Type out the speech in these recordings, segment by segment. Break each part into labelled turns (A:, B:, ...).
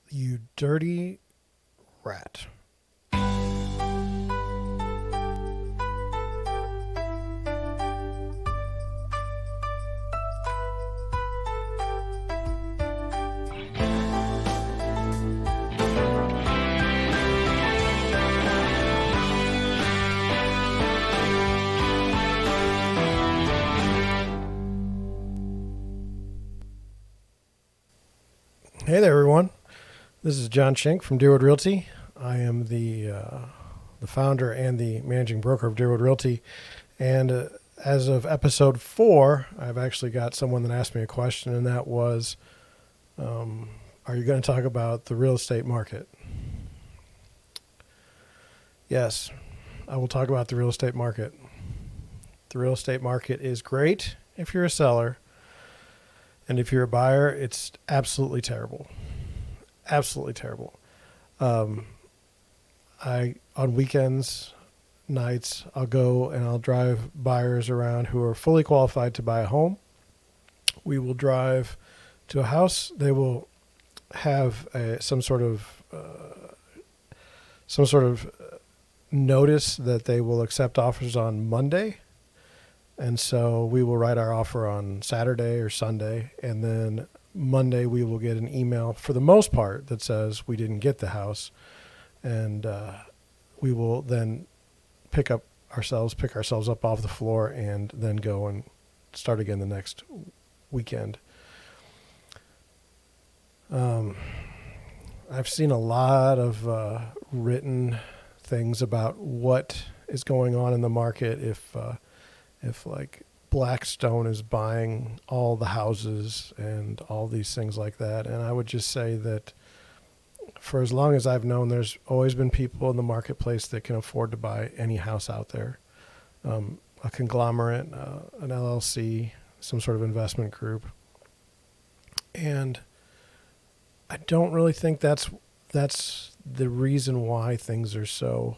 A: You dirty rat. Hey there, everyone. This is John Schenk from Deerwood Realty. I am the founder and the managing broker of Deerwood Realty. And as of episode 4, I've actually got someone that asked me a question, and that was, are you going to talk about the real estate market? Yes, I will talk about the real estate market. The real estate market is great if you're a seller. And if you're a buyer, it's absolutely terrible. Absolutely terrible. On weekends, nights, I'll go and I'll drive buyers around who are fully qualified to buy a home. We will drive to a house. They will have some sort of notice that they will accept offers on Monday. And so we will write our offer on Saturday or Sunday, and then Monday we will get an email for the most part that says we didn't get the house, and we will then pick ourselves up off the floor and then go and start again the next weekend. I've seen a lot of written things about what is going on in the market if like Blackstone is buying all the houses and all these things like that. And I would just say that for as long as I've known, there's always been people in the marketplace that can afford to buy any house out there. A conglomerate, an LLC, some sort of investment group. And I don't really think that's the reason why things are so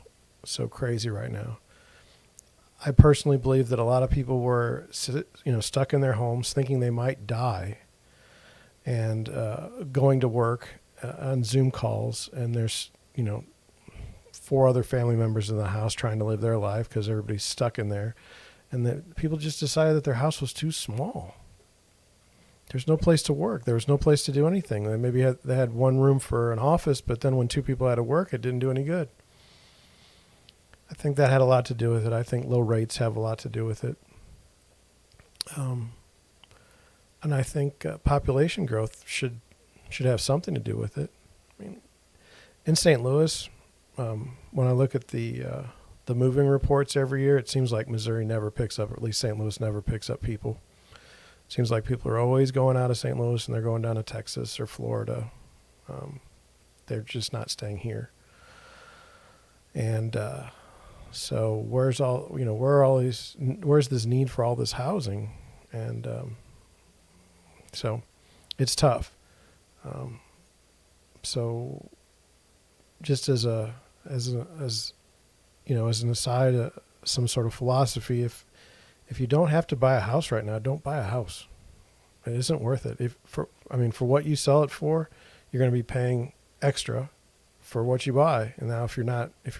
A: crazy right now. I personally believe that a lot of people were, stuck in their homes thinking they might die and going to work on Zoom calls, and there's, 4 other family members in the house trying to live their life because everybody's stuck in there, and that people just decided that their house was too small. There's no place to work. There was no place to do anything. They had one room for an office, but then when 2 people had to work, it didn't do any good. I think that had a lot to do with it. I think low rates have a lot to do with it. And I think population growth should have something to do with it. I mean, in St. Louis, when I look at the moving reports every year, it seems like Missouri never picks up, or at least St. Louis never picks up people. It seems like people are always going out of St. Louis and they're going down to Texas or Florida. They're just not staying here. And so where's this need for all this housing? And so it's tough. So just as an aside, some sort of philosophy, if you don't have to buy a house right now, don't buy a house. It isn't worth it. For what you sell it for, you're going to be paying extra for what you buy. And now if you're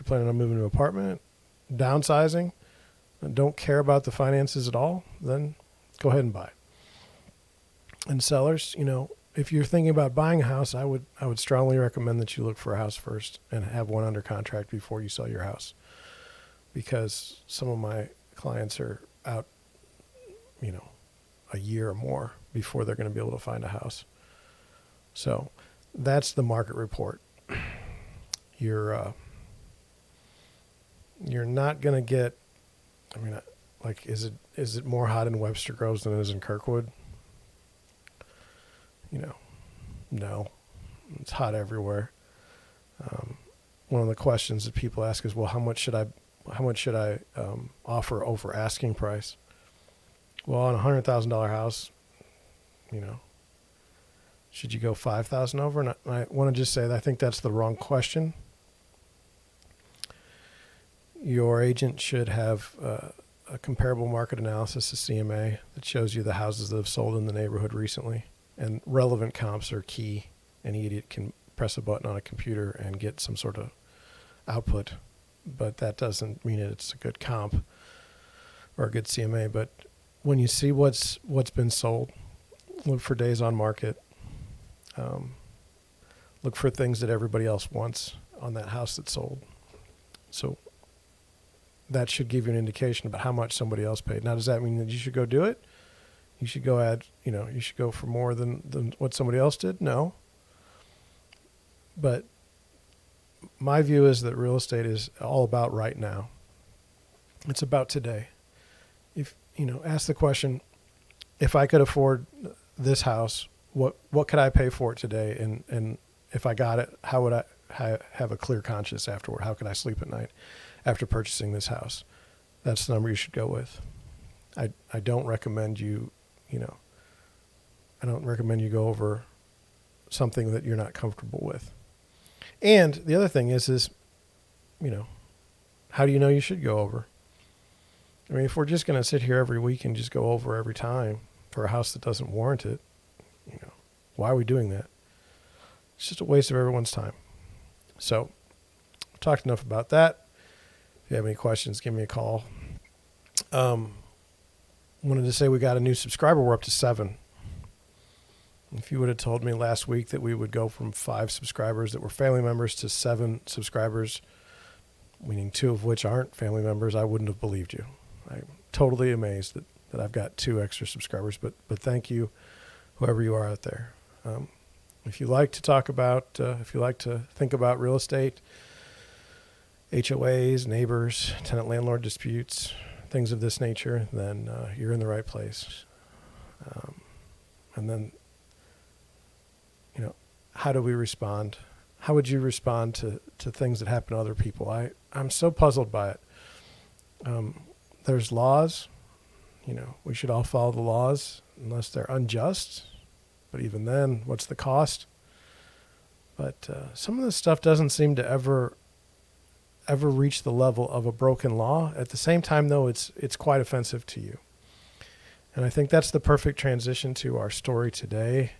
A: planning on moving to an apartment, downsizing, and don't care about the finances at all, then go ahead and buy. And sellers, if you're thinking about buying a house, I would strongly recommend that you look for a house first and have one under contract before you sell your house, because some of my clients are out, a year or more before they're going to be able to find a house. So that's the market report. You're not going to get, is it more hot in Webster Groves than it is in Kirkwood? No, it's hot everywhere. One of the questions that people ask is, well, how much should I offer over asking price? Well, on $100,000 house, should you go $5,000 over? And I want to just say that I think that's the wrong question. Your agent should have a comparable market analysis, a CMA, that shows you the houses that have sold in the neighborhood recently. And relevant comps are key. Any idiot can press a button on a computer and get some sort of output, but that doesn't mean it's a good comp or a good CMA. But when you see what's been sold, look for days on market. Look for things that everybody else wants on that house that's sold. So that should give you an indication about how much somebody else paid. Now, does that mean that you should go do it? You should go you should go for more than what somebody else did? No. But my view is that real estate is all about right now. It's about today. If, ask the question, if I could afford this house, what could I pay for it today? And if I got it, how would I have a clear conscience afterward? How could I sleep at night after purchasing this house? That's the number you should go with. I don't recommend you, I don't recommend you go over something that you're not comfortable with. And the other thing is, how do you know you should go over? I mean, if we're just going to sit here every week and just go over every time for a house that doesn't warrant it, why are we doing that? It's just a waste of everyone's time. So I've talked enough about that. If you have any questions, give me a call. Wanted to say we got a new subscriber. We're up to 7. If you would have told me last week that we would go from 5 subscribers that were family members to 7 subscribers, meaning 2 of which aren't family members, I wouldn't have believed you. I'm totally amazed that I've got 2 extra subscribers, but thank you, whoever you are out there. If you like to talk about, if you like to think about real estate, HOAs, neighbors, tenant-landlord disputes, things of this nature, then you're in the right place. And then, how do we respond? How would you respond to things that happen to other people? I'm so puzzled by it. There's laws. We should all follow the laws unless they're unjust. But even then, what's the cost? But some of this stuff doesn't seem to ever reach the level of a broken law. At the same time, though, it's quite offensive to you. And I think that's the perfect transition to our story today.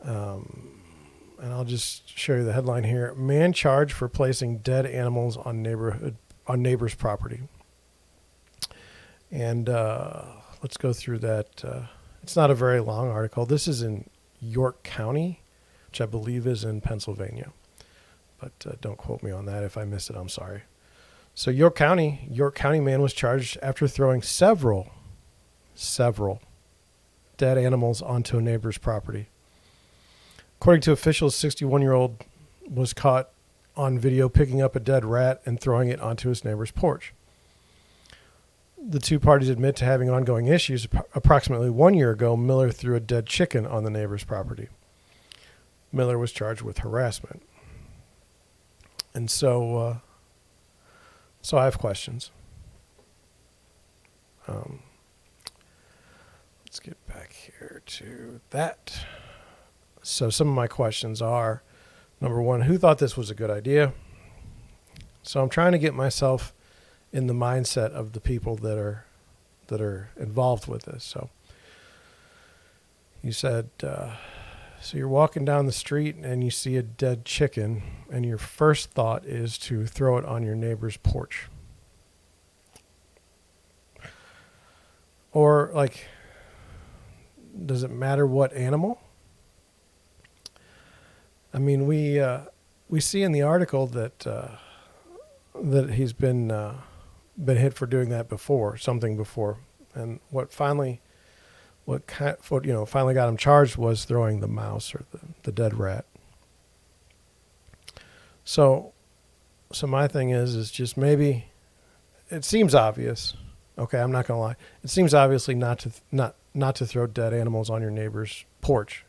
A: And I'll just show you the headline here. Man charged for placing dead animals on neighbor's property. And let's go through that. It's not a very long article. This is in York County, which I believe is in Pennsylvania. But don't quote me on that. If I miss it, I'm sorry. So York County man was charged after throwing several dead animals onto a neighbor's property. According to officials, 61-year-old was caught on video picking up a dead rat and throwing it onto his neighbor's porch. The 2 parties admit to having ongoing issues. Approximately 1 year ago, Miller threw a dead chicken on the neighbor's property. Miller was charged with harassment. And so I have questions. Let's get back here to that. So some of my questions are, number 1, who thought this was a good idea? So I'm trying to get myself in the mindset of the people that are involved with this. So you said, so you're walking down the street and you see a dead chicken and your first thought is to throw it on your neighbor's porch. Or does it matter what animal? I mean, we see in the article that he's been hit for doing that before, and what finally got him charged was throwing the mouse or the dead rat. So my thing is just maybe it seems obvious. Okay, I'm not gonna lie. It seems obviously not to throw dead animals on your neighbor's porch.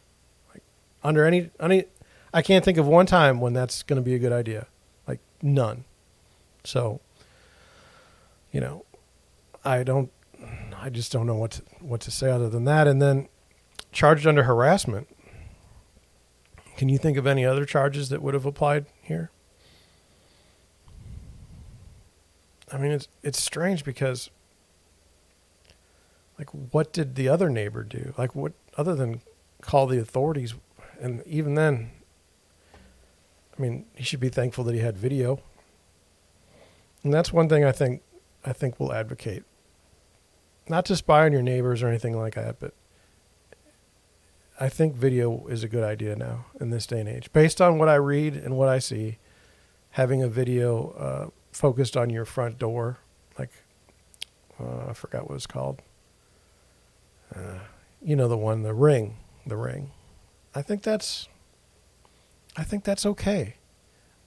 A: Under any, I can't think of one time when that's going to be a good idea. None. So, I just don't know what to say other than that. And then charged under harassment. Can you think of any other charges that would have applied here? I mean, it's strange because what did the other neighbor do? What other than call the authorities? And even then, I mean, he should be thankful that he had video. And that's one thing I think we'll advocate. Not to spy on your neighbors or anything like that, but I think video is a good idea now in this day and age. Based on what I read and what I see, having a video focused on your front door, like I forgot what it's called. You know, the one, the ring. I think that's okay.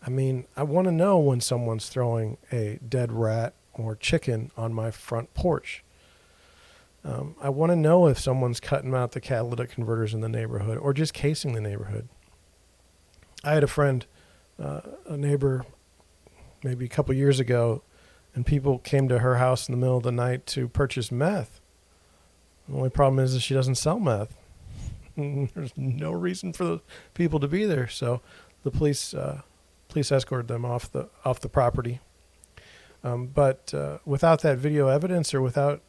A: I mean, I want to know when someone's throwing a dead rat or chicken on my front porch. I want to know if someone's cutting out the catalytic converters in the neighborhood or just casing the neighborhood. I had a friend, a neighbor, maybe a couple years ago, and people came to her house in the middle of the night to purchase meth. The only problem is that she doesn't sell meth. There's no reason for the people to be there, so the police escorted them off the property. But without that video evidence, or without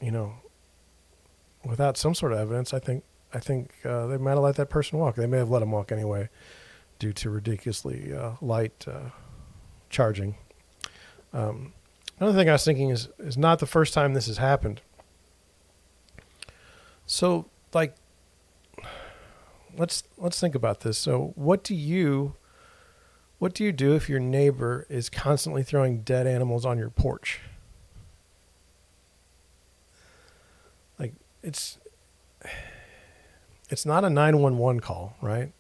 A: some sort of evidence, I think they might have let that person walk. They may have let him walk anyway, due to ridiculously light charging. Another thing I was thinking is not the first time this has happened. So, like, let's think about this. So, what do you do if your neighbor is constantly throwing dead animals on your porch? Like, it's not a 911 call, right?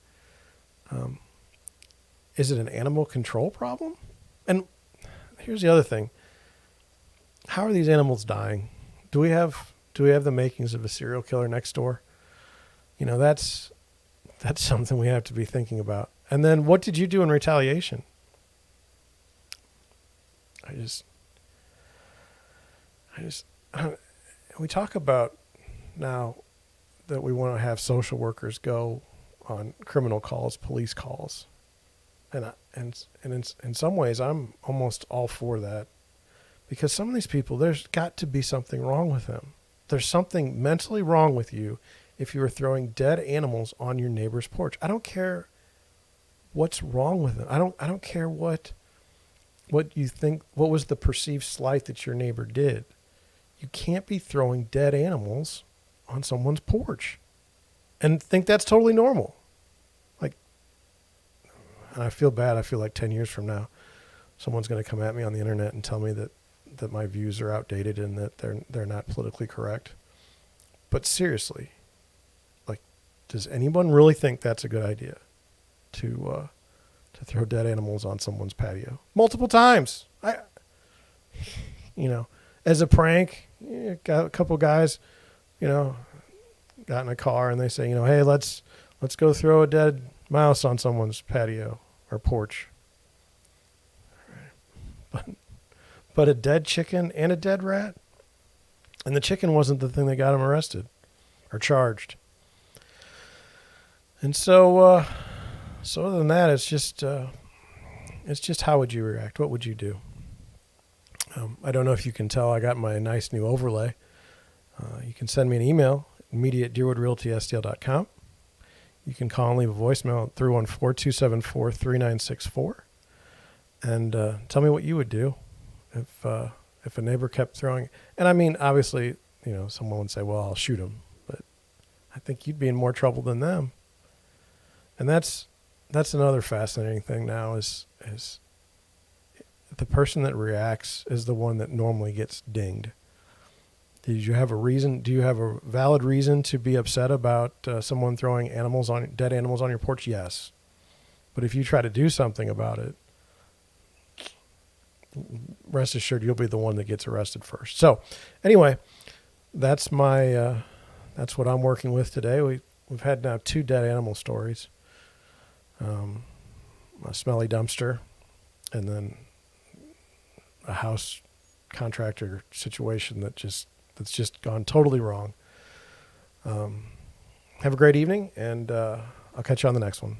A: Is it an animal control problem? And here's the other thing. How are these animals dying? Do we have the makings of a serial killer next door? You know, that's something we have to be thinking about. And then what did you do in retaliation? We talk about now that we want to have social workers go on criminal calls, police calls. And in some ways, I'm almost all for that, because some of these people, there's got to be something wrong with them. There's something mentally wrong with you if you are throwing dead animals on your neighbor's porch. I don't care what's wrong with them. I don't care what you think, what was the perceived slight that your neighbor did. You can't be throwing dead animals on someone's porch and think that's totally normal. Like, and I feel bad. I feel like 10 years from now, someone's going to come at me on the internet and tell me that my views are outdated and that they're not politically correct. But seriously, like, does anyone really think that's a good idea to throw dead animals on someone's patio multiple times? As a prank, got a couple guys, got in a car and they say, hey, let's go throw a dead mouse on someone's patio or porch. But a dead chicken and a dead rat? And the chicken wasn't the thing that got him arrested or charged. And so other than that, it's just how would you react? What would you do? I don't know if you can tell, I got my nice new overlay. You can send me an email, media@deerwoodrealtystl.com. You can call and leave a voicemail at 314-274-3964. And tell me what you would do if a neighbor kept throwing. And I mean, obviously, someone would say, well, I'll shoot him. But I think you'd be in more trouble than them. And that's another fascinating thing now is the person that reacts is the one that normally gets dinged. Did you have a reason? Do you have a valid reason to be upset about someone throwing dead animals on your porch? Yes. But if you try to do something about it, rest assured you'll be the one that gets arrested first. So anyway, that's what I'm working with today. We've had now 2 dead animal stories. A smelly dumpster, and then a house contractor situation that's just gone totally wrong. Have a great evening, and I'll catch you on the next one.